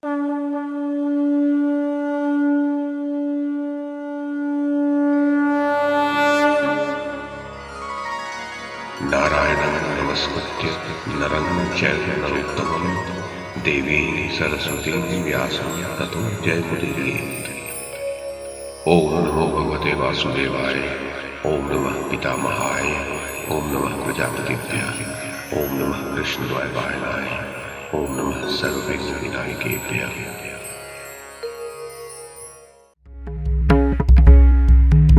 नारायणं नमस्कृत्य नरं चैव नरोत्तमं देवीं सरस्वतीं व्यासं ततो जयमुदीरयेत्। ओम नमो भगवते वासुदेवाय, ओम नमः पितामहाय, ओम नमः प्रजापतिभ्यः, ओम नमः कृष्णद्वैपायनाय, ओम नमः सर्वविघ्नविनायकेभ्यः।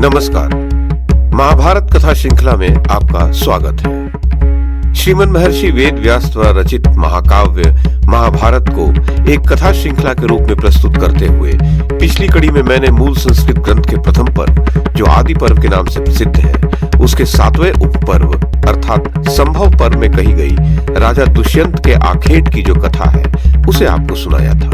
नमस्कार। महाभारत कथा श्रृंखला में आपका स्वागत है। श्रीमन महर्षि वेद व्यास द्वारा रचित महाकाव्य महाभारत को एक कथा श्रृंखला के रूप में प्रस्तुत करते हुए पिछली कड़ी में मैंने मूल संस्कृत ग्रंथ के प्रथम पर्व, जो आदि पर्व के नाम से प्रसिद्ध है, उसके 7वें उपपर्व अर्थात संभव पर्व में कही गई राजा दुष्यंत के आखेट की जो कथा है उसे आपको सुनाया था।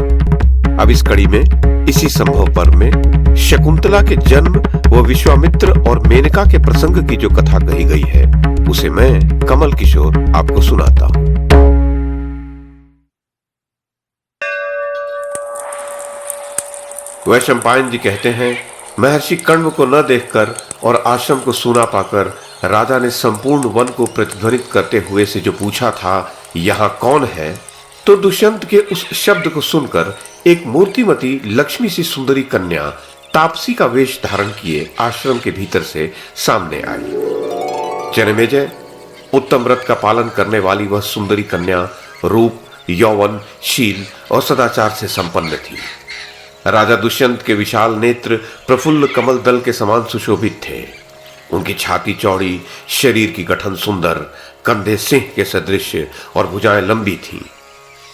अब इस कड़ी में इसी संभव पर्व में शकुंतला के जन्म व विश्वामित्र और मेनका के प्रसंग की जो कथा कही गई है उसे मैं कमल किशोर आपको सुनाता हूं। वैशंपायन जी कहते हैं, महर्षि कण्व को न देखकर और आश्रम को सूना पाकर राजा ने संपूर्ण वन को प्रतिध्वनित करते हुए से जो पूछा था, यहाँ कौन है, तो दुष्यंत के उस शब्द को सुनकर एक मूर्तिमती लक्ष्मी सी सुंदरी कन्या तापसी का वेश धारण किए आश्रम के भीतर से सामने आई। जनमेजय, उत्तम व्रत का पालन करने वाली वह सुंदरी कन्या रूप, यौवन, शील और सदाचार से संपन्न थी। राजा दुष्यंत के विशाल नेत्र प्रफुल्ल कमल दल के समान सुशोभित थे। उनकी छाती चौड़ी, शरीर की गठन सुंदर, कंधे सिंह के सदृश और भुजाएं लंबी थीं।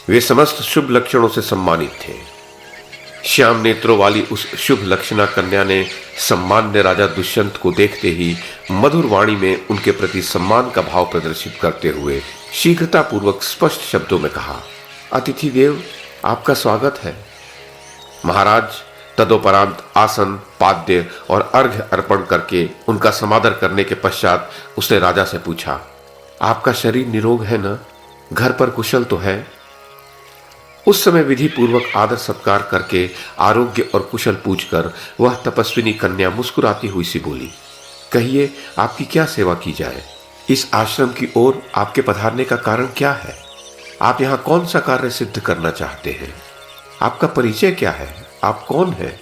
वे समस्त शुभ लक्षणों से सम्मानित थे। श्याम नेत्रों वाली उस शुभ लक्षणा कन्या ने सम्मान्य राजा दुष्यंत को देखते ही मधुर वाणी में उनके प्रति सम्मान का भाव प्रदर्शित करते हुए शीघ्रता पूर्वक स्पष्ट शब्दों में कहा, अतिथि देव, आपका स्वागत है। महाराज तदोपरांत आसन, पाद्य और अर्घ्य अर्पण करके उनका समादर करने के पश्चात उसने राजा से पूछा, आपका शरीर निरोग है ना? घर पर कुशल तो है? उस समय विधि पूर्वक आदर सत्कार करके आरोग्य और कुशल पूछकर वह तपस्विनी कन्या मुस्कुराती हुई सी बोली, कहिए आपकी क्या सेवा की जाए? इस आश्रम की ओर आपके पधारने का कारण क्या है? आप यहाँ कौन सा कार्य सिद्ध करना चाहते हैं? आपका परिचय क्या है? आप कौन हैं?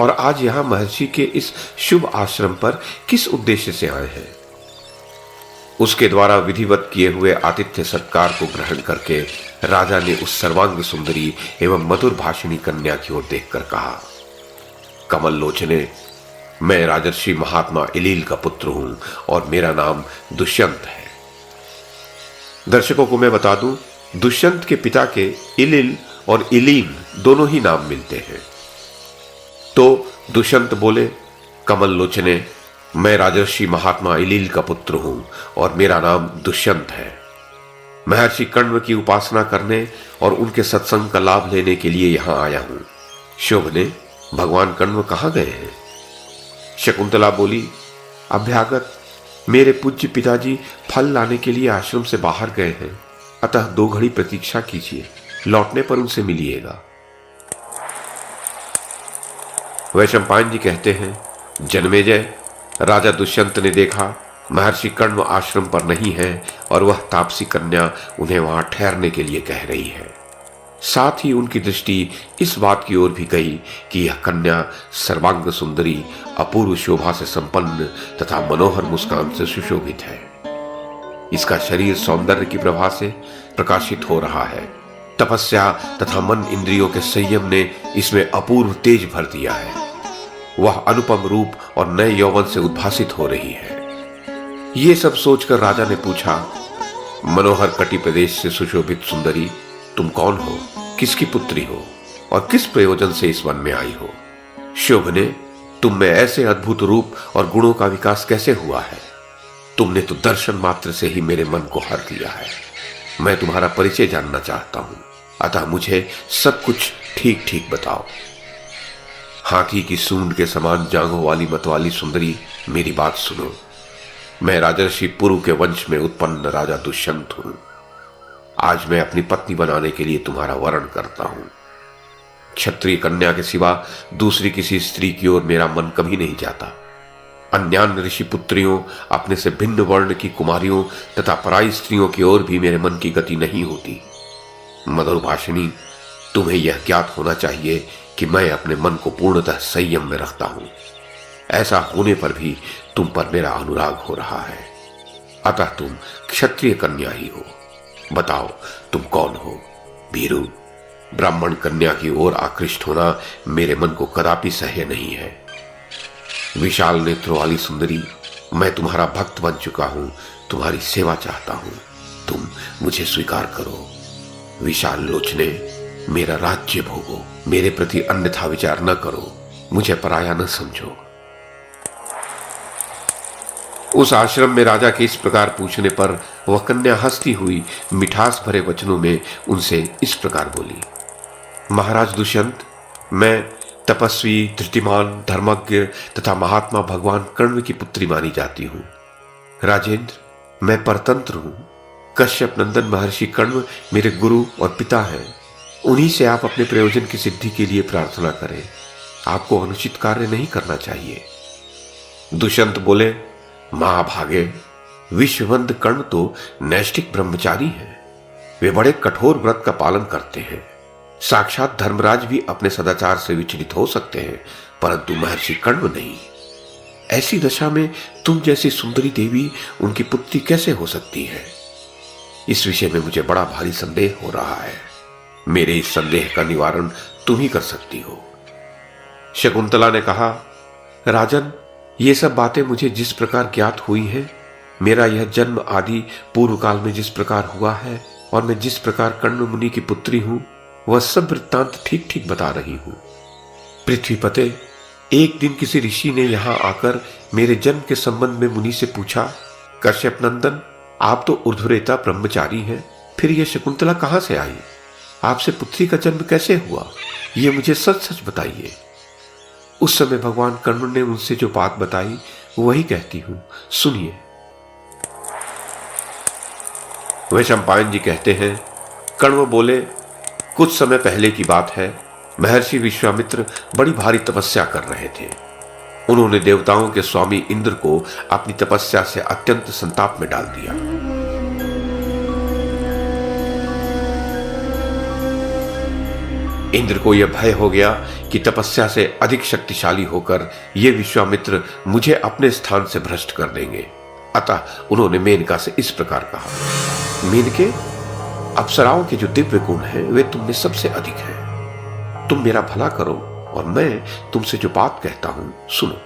और आज यहाँ महर्षि के इस शुभ आश्रम पर किस उद्देश्य से आए हैं? उसके द्वारा विधिवत किए हुए आतिथ्य सत्कार को ग्रहण करके राजा ने उस सर्वांग सुंदरी एवं मधुर भाषिणी कन्या की ओर देखकर कहा, कमल लोचने, मैं राजर्षि महात्मा इलील का पुत्र हूं और मेरा नाम दुष्यंत है। दर्शकों को मैं बता दूं, दुष्यंत के पिता के इलील और इलीन दोनों ही नाम मिलते हैं। तो दुष्यंत बोले, कमल लोचने, मैं राजर्षि महात्मा इलील का पुत्र हूं और मेरा नाम दुष्यंत है। महर्षि कण्व की उपासना करने और उनके सत्संग का लाभ लेने के लिए यहां आया हूं। शोभने, भगवान कण्व कहां गए हैं? शकुंतला बोली, अभ्यागत, मेरे पूज्य पिताजी फल लाने के लिए आश्रम से बाहर गए हैं, अतः 2 घड़ी प्रतीक्षा कीजिए, लौटने पर उनसे मिलिएगा। वैशंपायन जी कहते हैं, जनमेजय, राजा दुष्यंत ने देखा महर्षि कण्व आश्रम पर नहीं है और वह तापसी कन्या उन्हें वहां ठहरने के लिए कह रही है। साथ ही उनकी दृष्टि इस बात की ओर भी गई कि यह कन्या सर्वांग सुंदरी, अपूर्व शोभा से संपन्न तथा मनोहर मुस्कान से सुशोभित है। इसका शरीर सौंदर्य की प्रभा से प्रकाशित हो रहा है। तपस्या तथा मन इंद्रियों के संयम ने इसमें अपूर्व तेज भर दिया है। वह अनुपम रूप और नए यौवन से उद्भासित हो रही है। ये सब सोचकर राजा ने पूछा, मनोहर कटि प्रदेश से सुशोभित सुंदरी, तुम कौन हो, किसकी पुत्री हो और किस प्रयोजन से इस वन में आई हो? शोभने, तुम में ऐसे अद्भुत रूप और गुणों का विकास कैसे हुआ है? तुमने तो दर्शन मात्र से ही मेरे मन को हर लिया है। मैं तुम्हारा परिचय जानना चाहता हूं, अतः मुझे सब कुछ ठीक ठीक बताओ। हाथी की सूंड के समान जांघों वाली मतवाली सुंदरी, मेरी बात सुनो। मैं राजर्षि पुरु के वंश में उत्पन्न राजा दुष्यंत हूं। आज मैं अपनी पत्नी बनाने के लिए तुम्हारा वरण करता हूं। क्षत्रिय कन्या के सिवा दूसरी किसी स्त्री की ओर मेरा मन कभी नहीं जाता। अन्यान्य ऋषि पुत्रियों, अपने से भिन्न वर्ण की कुमारियों तथा पराई स्त्रियों की ओर भी मेरे मन की गति नहीं होती। मधुरभाषिणी, तुम्हें यह ज्ञात होना चाहिए कि मैं अपने मन को पूर्णतः संयम में रखता हूं। ऐसा होने पर भी तुम पर मेरा अनुराग हो रहा है। अतः तुम क्षत्रिय कन्या ही हो। बताओ, तुम कौन हो? भीरू, ब्राह्मण कन्या की ओर आकृष्ट होना मेरे मन को कदापि सह्य नहीं है। विशाल नेत्रों वाली सुंदरी, मैं तुम्हारा भक्त बन चुका हूं, तुम्हारी सेवा चाहता हूं, तुम मुझे स्वीकार करो। विशाल लोचने, मेरा राज्य भोगो, मेरे प्रति अन्यथा विचार न करो, मुझे पराया न समझो। उस आश्रम में राजा के इस प्रकार पूछने पर वह कन्या हंसती हुई मिठास भरे वचनों में उनसे इस प्रकार बोली। महाराज दुष्यंत, मैं तपस्वी, धृतिमान, धर्मज्ञ तथा महात्मा भगवान कर्ण की पुत्री मानी जाती हूं। राजेंद्र, मैं परतंत्र हूं। कश्यप नंदन महर्षि कर्ण मेरे गुरु और पिता हैं। उन्हीं से आप अपने प्रयोजन की सिद्धि के लिए प्रार्थना करें। आपको अनुचित कार्य नहीं करना चाहिए। दुष्यंत बोले, महाभागे, विश्ववंद कर्ण तो नैष्ठिक ब्रह्मचारी हैं। वे बड़े कठोर व्रत का पालन करते हैं। साक्षात धर्मराज भी अपने सदाचार से विचलित हो सकते हैं, परंतु महर्षि कर्ण नहीं। ऐसी दशा में तुम जैसी सुंदरी देवी उनकी पुत्री कैसे हो सकती है? इस विषय में मुझे बड़ा भारी संदेह हो रहा है। मेरे इस संदेह का निवारण तुम ही कर सकती हो। शकुंतला ने कहा, राजन, ये सब बातें मुझे जिस प्रकार ज्ञात हुई हैं, मेरा यह जन्म आदि पूर्व काल में जिस प्रकार हुआ है और मैं जिस प्रकार कर्ण मुनि की पुत्री हूं, वह सब वृत्तांत ठीक ठीक बता रही हूं। पृथ्वीपते, एक दिन किसी ऋषि ने यहां आकर मेरे जन्म के संबंध में मुनि से पूछा, कश्यप नंदन, आप तो ऊर्ध्वरेता ब्रह्मचारी हैं, फिर यह शकुंतला कहां से आई? आपसे पुत्री का जन्म कैसे हुआ? ये मुझे सच सच बताइए। उस समय भगवान कर्ण ने उनसे जो बात बताई वही कहती हूं, सुनिए। वैशंपायन जी कहते हैं, कण्व बोले, कुछ समय पहले की बात है, महर्षि विश्वामित्र बड़ी भारी तपस्या कर रहे थे। उन्होंने देवताओं के स्वामी इंद्र को अपनी तपस्या से अत्यंत संताप में डाल दिया। इंद्र को यह भय हो गया कि तपस्या से अधिक शक्तिशाली होकर ये विश्वामित्र मुझे अपने स्थान से भ्रष्ट कर देंगे। अतः उन्होंने मेनका से इस प्रकार कहा, मेनके, अप्सराओं के जो दिव्य गुण हैं वे तुम में सबसे अधिक हैं। तुम मेरा भला करो और मैं तुमसे जो बात कहता हूं सुनो।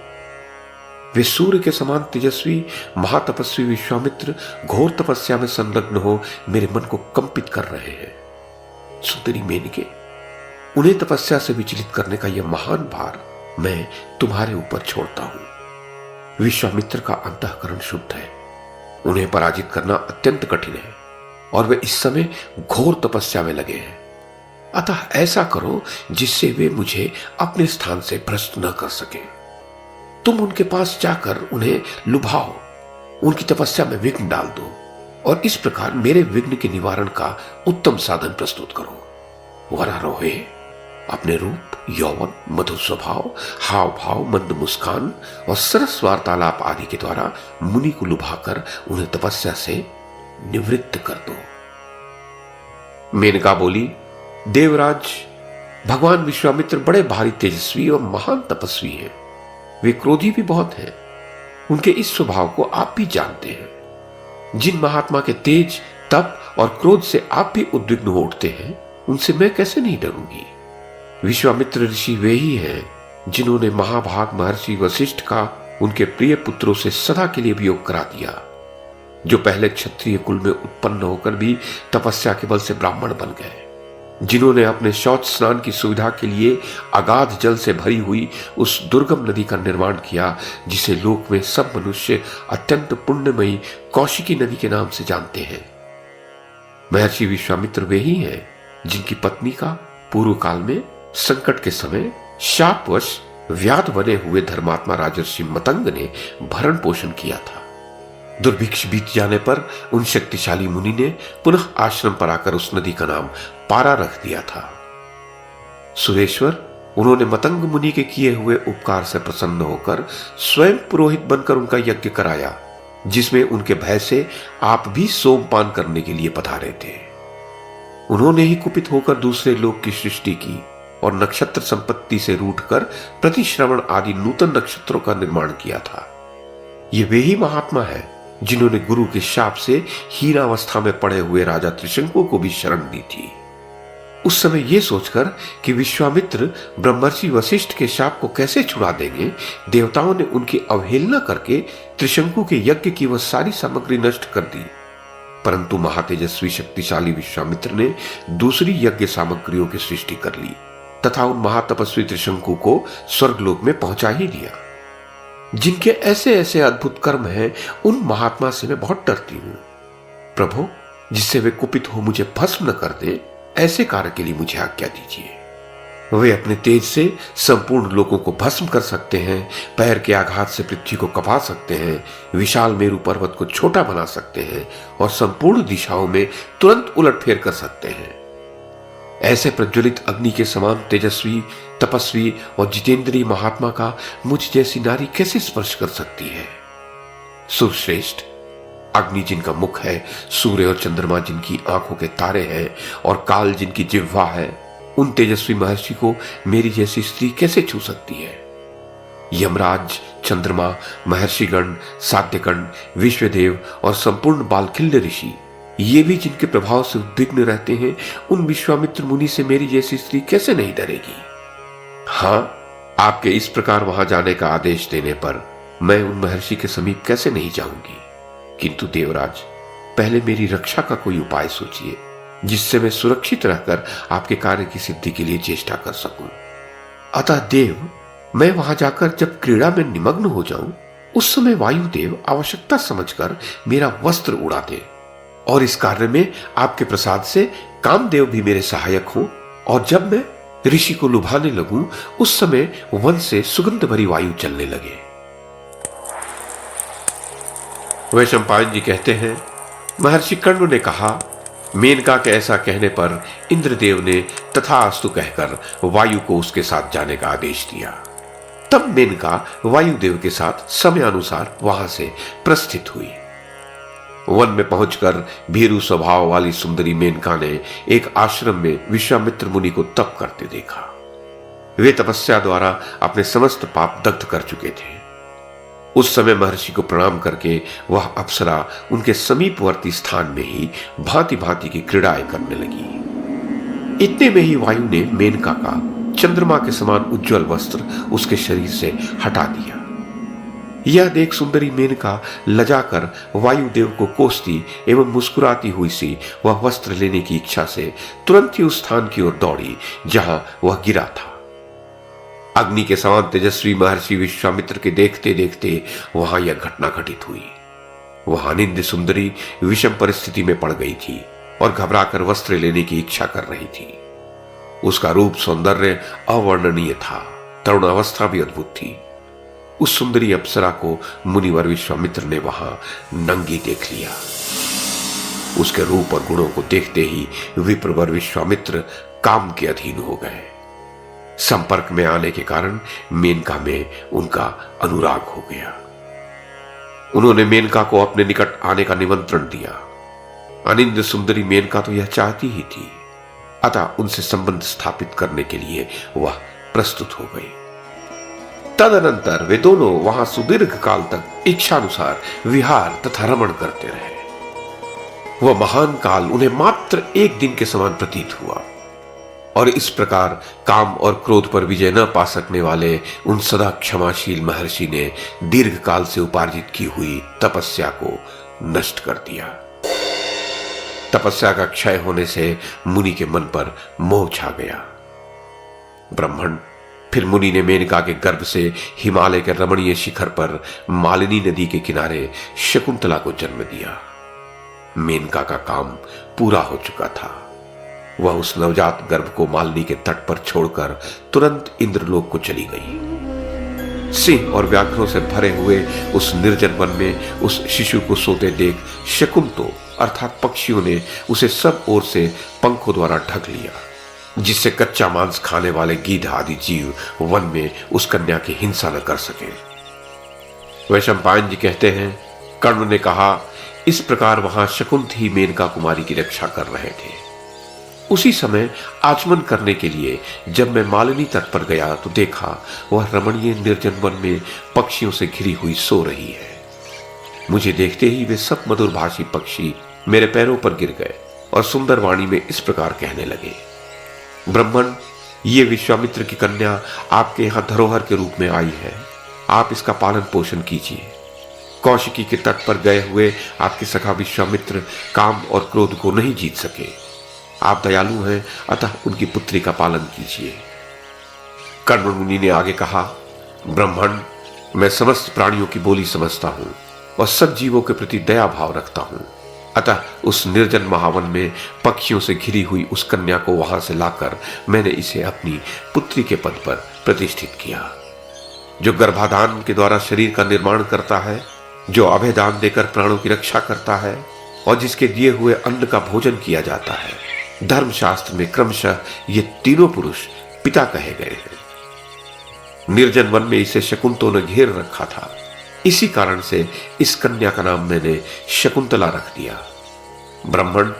वे सूर्य के समान तेजस्वी महातपस्वी विश्वामित्र घोर तपस्या में संलग्न हो मेरे मन को कंपित कर रहे हैं। सुंदरी मेनके, उन्हें तपस्या से विचलित करने का यह महान भार मैं तुम्हारे ऊपर छोड़ता हूं। विश्वामित्र का अंतःकरण शुद्ध है, उन्हें पराजित करना अत्यंत कठिन है और वे इस समय घोर तपस्या में लगे हैं। अतः ऐसा करो जिससे वे मुझे अपने स्थान से भ्रष्ट न कर सके। तुम उनके पास जाकर उन्हें लुभाओ, उनकी तपस्या में विघ्न डाल दो और इस प्रकार मेरे विघ्न के निवारण का उत्तम साधन प्रस्तुत करो। वरारोहे, अपने रूप, यौवन, मधुर स्वभाव, हाव भाव, मंद मुस्कान और सरस वार्तालाप आदि के द्वारा मुनि को लुभाकर उन्हें तपस्या से निवृत्त कर दो। मेनका बोली, देवराज, भगवान विश्वामित्र बड़े भारी तेजस्वी और महान तपस्वी हैं। वे क्रोधी भी बहुत हैं। उनके इस स्वभाव को आप भी जानते हैं। जिन महात्मा के तेज, तप और क्रोध से आप भी उद्विग्न हो उठते हैं, उनसे मैं कैसे नहीं डरूंगी। विश्वामित्र ऋषि वे ही हैं जिन्होंने महाभाग महर्षि वशिष्ठ का उनके प्रिय पुत्रों से सदा के लिए वियोग करा दिया, जो पहले क्षत्रिय कुल में उत्पन्न होकर भी तपस्या के बल से ब्राह्मण बन गए, जिन्होंने अपने शौच स्नान की सुविधा के लिए अगाध जल से भरी हुई उस दुर्गम नदी का निर्माण किया, जिसे लोक में सब मनुष्य अत्यंत पुण्यमयी कौशिकी नदी के नाम से जानते हैं। महर्षि विश्वामित्र वे ही हैं जिनकी पत्नी का पूर्व काल में संकट के समय शापवश व्याध बने हुए धर्मात्मा राजर्षि मतंग ने भरण पोषण किया था। दुर्भिक्ष बीत जाने पर उन शक्तिशाली मुनि ने पुनः आश्रम पर आकर उस नदी का नाम पारा रख दिया था। सुरेश्वर, उन्होंने मतंग मुनि के किए हुए उपकार से प्रसन्न होकर स्वयं पुरोहित बनकर उनका यज्ञ कराया, जिसमें उनके भय से आप भी सोमपान करने के लिए पधारे थे। उन्होंने ही कुपित होकर दूसरे लोक की सृष्टि की और नक्षत्र संपत्ति से रूठकर प्रतिश्रवण आदि नूतन नक्षत्रों का निर्माण किया था। ये वे ही महात्मा है जिन्होंने गुरु के शाप से हीनावस्था में पड़े हुए राजा त्रिशंकु को भी शरण दी थी। उस समय यह सोचकर कि विश्वामित्र ब्रह्मर्षि वशिष्ठ के शाप को कैसे छुड़ा देंगे, देवताओं ने उनकी अवहेलना करके त्रिशंकु के यज्ञ की वह सारी सामग्री नष्ट कर दी। परंतु महातेजस्वी शक्तिशाली विश्वामित्र ने दूसरी यज्ञ सामग्रियों की सृष्टि कर ली तथा उन महातपस्वी त्रिशंकु को स्वर्गलोक में पहुंचा ही दिया। जिनके ऐसे ऐसे अद्भुत कर्म हैं, उन महात्मा से मैं बहुत डरती हूं। प्रभु, जिससे वे कुपित हो मुझे भस्म न कर दे, ऐसे कार्य के लिए मुझे आज्ञा दीजिए। वे अपने तेज से संपूर्ण लोगों को भस्म कर सकते हैं, पैर के आघात से पृथ्वी को कपा सकते हैं, विशाल मेरु पर्वत को छोटा बना सकते हैं और संपूर्ण दिशाओं में तुरंत उलटफेर कर सकते हैं। ऐसे प्रज्वलित अग्नि के समान तेजस्वी, तपस्वी और जितेंद्रीय महात्मा का मुझ जैसी नारी कैसे स्पर्श कर सकती है? सुरश्रेष्ठ, अग्नि जिनका मुख है, सूर्य और चंद्रमा जिनकी आंखों के तारे हैं और काल जिनकी जिह्वा है, उन तेजस्वी महर्षि को मेरी जैसी स्त्री कैसे छू सकती है? यमराज, चंद्रमा, महर्षिगण, सात्यगण, विश्वदेव और संपूर्ण बालखिल्य ऋषि, ये भी जिनके प्रभाव से उद्विग्न रहते हैं, उन विश्वामित्र मुनि से मेरी जैसी स्त्री कैसे नहीं डरेगी? हां, आपके इस प्रकार वहां जाने का आदेश देने पर मैं उन महर्षि के समीप कैसे नहीं जाऊंगी। किंतु देवराज, पहले मेरी रक्षा का कोई उपाय सोचिए, जिससे मैं सुरक्षित रहकर आपके कार्य की सिद्धि के लिए चेष्टा कर सकूं। अतः देव, मैं वहां जाकर जब क्रीड़ा में निमग्न हो जाऊं, उस समय वायुदेव आवश्यकता समझकर मेरा वस्त्र उड़ा दे और इस कार्य में आपके प्रसाद से कामदेव भी मेरे सहायक हो, और जब मैं ऋषि को लुभाने लगूं, उस समय वन से सुगंध भरी वायु चलने लगे। वैशंपायन जी कहते हैं, महर्षि कण्व ने कहा, मेनका के ऐसा कहने पर इंद्रदेव ने तथास्तु कहकर वायु को उसके साथ जाने का आदेश दिया। तब मेनका वायुदेव के साथ समयानुसार वहां से प्रस्थित हुई। वन में पहुंचकर भीरु स्वभाव वाली सुंदरी मेनका ने एक आश्रम में विश्वामित्र मुनि को तप करते देखा। वे तपस्या द्वारा अपने समस्त पाप दग्ध कर चुके थे। उस समय महर्षि को प्रणाम करके वह अप्सरा उनके समीपवर्ती स्थान में ही भांति भांति की क्रीड़ाएं करने लगी। इतने में ही वायु ने मेनका का चंद्रमा के समान उज्जवल वस्त्र उसके शरीर से हटा दिया। यह देख सुंदरी मेनका लजाकर वायुदेव को कोसती एवं मुस्कुराती हुई सी वह वस्त्र लेने की इच्छा से तुरंत ही उस स्थान की ओर दौड़ी जहां वह गिरा था। अग्नि के समान तेजस्वी महर्षि विश्वामित्र के देखते देखते वहां यह घटना घटित हुई। वह अनिंद्य सुंदरी विषम परिस्थिति में पड़ गई थी और घबराकर वस्त्र लेने की इच्छा कर रही थी। उसका रूप सौंदर्य अवर्णनीय था, तरुणावस्था भी अद्भुत थी। उस सुंदरी अप्सरा को मुनिवर विश्वामित्र ने वहां नंगी देख लिया। उसके रूप और गुणों को देखते ही विप्रवर विश्वामित्र काम के अधीन हो गए। संपर्क में आने के कारण मेनका में उनका अनुराग हो गया। उन्होंने मेनका को अपने निकट आने का निमंत्रण दिया। अनिंद्य सुंदरी मेनका तो यह चाहती ही थी, अतः उनसे संबंध स्थापित करने के लिए वह प्रस्तुत हो गई। तदनंतर वे दोनों वहां सुदीर्घ काल तक इच्छानुसार विहार तथा रमण करते रहे। वह महान काल उन्हें मात्र एक दिन के समान प्रतीत हुआ और इस प्रकार काम और क्रोध पर विजय न पा सकने वाले उन सदा क्षमाशील महर्षि ने दीर्घ काल से उपार्जित की हुई तपस्या को नष्ट कर दिया। तपस्या का क्षय होने से मुनि के मन पर मोह छा गया। ब्राह्मण, फिर मुनि ने मेनका के गर्भ से हिमालय के रमणीय शिखर पर मालिनी नदी के किनारे शकुंतला को जन्म दिया। मेनका का काम पूरा हो चुका था। वह उस नवजात गर्भ को मालिनी के तट पर छोड़कर तुरंत इंद्रलोक को चली गई। सिंह और व्याघ्रों से भरे हुए उस निर्जन वन में उस शिशु को सोते देख शकुंतो अर्थात पक्षियों ने उसे सब ओर से पंखों द्वारा ढक लिया जिससे कच्चा मांस खाने वाले गीध आदि जीव वन में उस कन्या की हिंसा न कर सके। वैशंपायन जी कहते हैं, कर्ण ने कहा, इस प्रकार वहां शकुंत ही मेनका कुमारी की रक्षा कर रहे थे। उसी समय आचमन करने के लिए जब मैं मालिनी तट पर गया तो देखा वह रमणीय निर्जन वन में पक्षियों से घिरी हुई सो रही है। मुझे देखते ही वे सब मधुरभाषी पक्षी मेरे पैरों पर गिर गए और सुंदर वाणी में इस प्रकार कहने लगे, ब्राह्मण, ये विश्वामित्र की कन्या आपके यहां धरोहर के रूप में आई है। आप इसका पालन पोषण कीजिए। कौशिकी के तट पर गए हुए आपके सखा विश्वामित्र काम और क्रोध को नहीं जीत सके। आप दयालु हैं, अतः उनकी पुत्री का पालन कीजिए। कर्ण मुनि ने आगे कहा, ब्राह्मण, मैं समस्त प्राणियों की बोली समझता हूं और सब जीवों के प्रति दया भाव रखता हूं। अतः उस निर्जन महावन में पक्षियों से घिरी हुई उस कन्या को वहां से लाकर मैंने इसे अपनी पुत्री के पद पर प्रतिष्ठित किया। जो गर्भाधान के द्वारा शरीर का निर्माण करता है, जो अभयदान देकर प्राणों की रक्षा करता है और जिसके दिए हुए अन्न का भोजन किया जाता है, धर्मशास्त्र में क्रमशः ये तीनों पुरुष पिता कहे गए हैं। निर्जन वन में इसे शकुंतों ने घेर रखा था। इसी कारण से इस कन्या का नाम मैंने शकुंतला रख दिया। ब्राह्मण,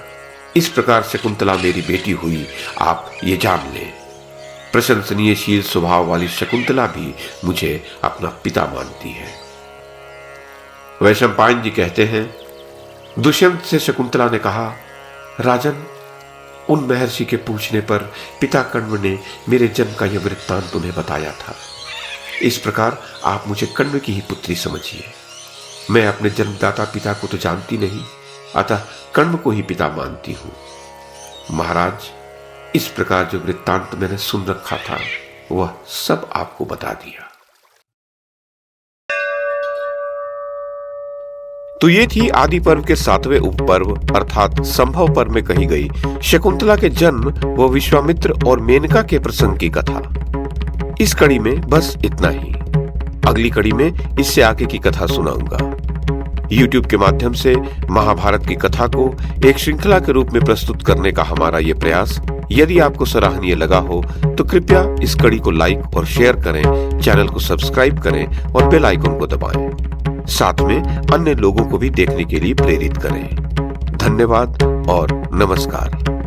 इस प्रकार शकुंतला मेरी बेटी हुई, आप ये जान लें। प्रशंसनीयशील स्वभाव वाली शकुंतला भी मुझे अपना पिता मानती है। वैशंपायन जी कहते हैं, दुष्यंत से शकुंतला ने कहा, राजन, उन महर्षि के पूछने पर पिता कण्व ने मेरे जन्म का यह वृत्तांत उन्हें बताया था। इस प्रकार आप मुझे कण्व की ही पुत्री समझिए। मैं अपने जन्मदाता पिता को तो जानती नहीं, अतः कण्व को ही पिता मानती हूं। महाराज, इस प्रकार जो वृत्तांत मैंने सुन रखा था वह सब आपको बता दिया। तो ये थी आदि पर्व के 7वें उपपर्व अर्थात संभव पर्व में कही गई शकुंतला के जन्म व विश्वामित्र और मेनका के प्रसंग की कथा। इस कड़ी में बस इतना ही। अगली कड़ी में इससे आगे की कथा सुनाऊंगा। YouTube के माध्यम से महाभारत की कथा को एक श्रृंखला के रूप में प्रस्तुत करने का हमारा यह प्रयास यदि आपको सराहनीय लगा हो तो कृपया इस कड़ी को लाइक और शेयर करें, चैनल को सब्सक्राइब करें और बेल आइकन को दबाएं। साथ में अन्य लोगों को भी देखने के लिए प्रेरित करें। धन्यवाद और नमस्कार।